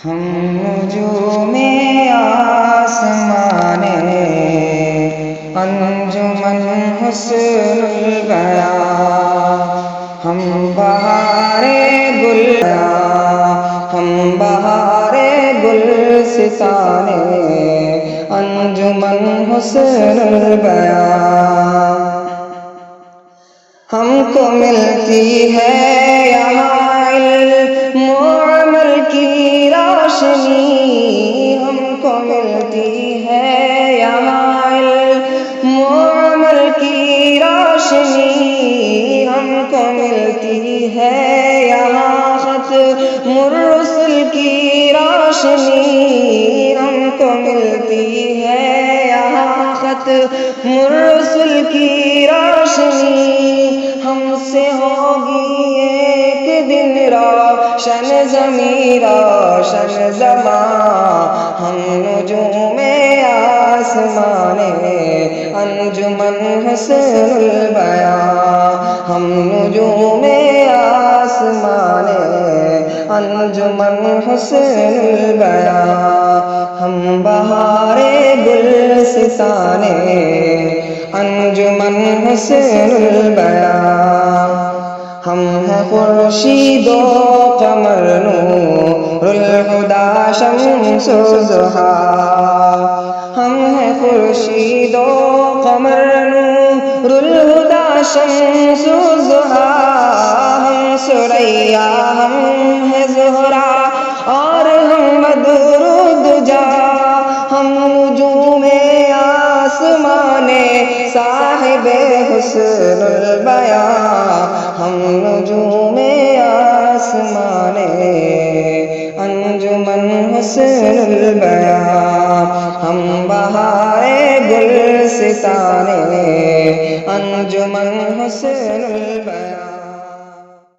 ہم نجوم آسمان انجمن حسن البیاں، ہم بہار گل، ہم بہار گلستان انجمن حسن البیاں۔ ہم کو ملتی ہے یہاں علم و عمل کی روشنی، ہم کو ملتی ہے یہاں علم و عمل کی روشنی، ہم کو ملتی ہے یہاں ختم الرسل کی روشنی، ہم کو ملتی ہے یہاں ختم الرسل کی روشنی۔ ہم سے ہوگی ایک دن روشن زمیں روشن زمان، ہم نجوم آسمان انجمن حسن البیاں، ہم نجوم آسمان انجمن حسن البیاں، ہم بہار گلستان انجمن حسن البیاں۔ ہم ہیں خورشید و قمر نور الہدی شمس و ضحیٰ، ہم ہیں خورشید و قمر نور الہدی شمس و ضحیٰ، ہم ثریا ہم ہیں زہرا اور ہم بدر و دجا، ہم نجوم آسمان صاحب حسن البیاں، ہم نجوم آسمان انجمن حسن البیاں، ہم بہار گلستان انجمن حسن البیاں۔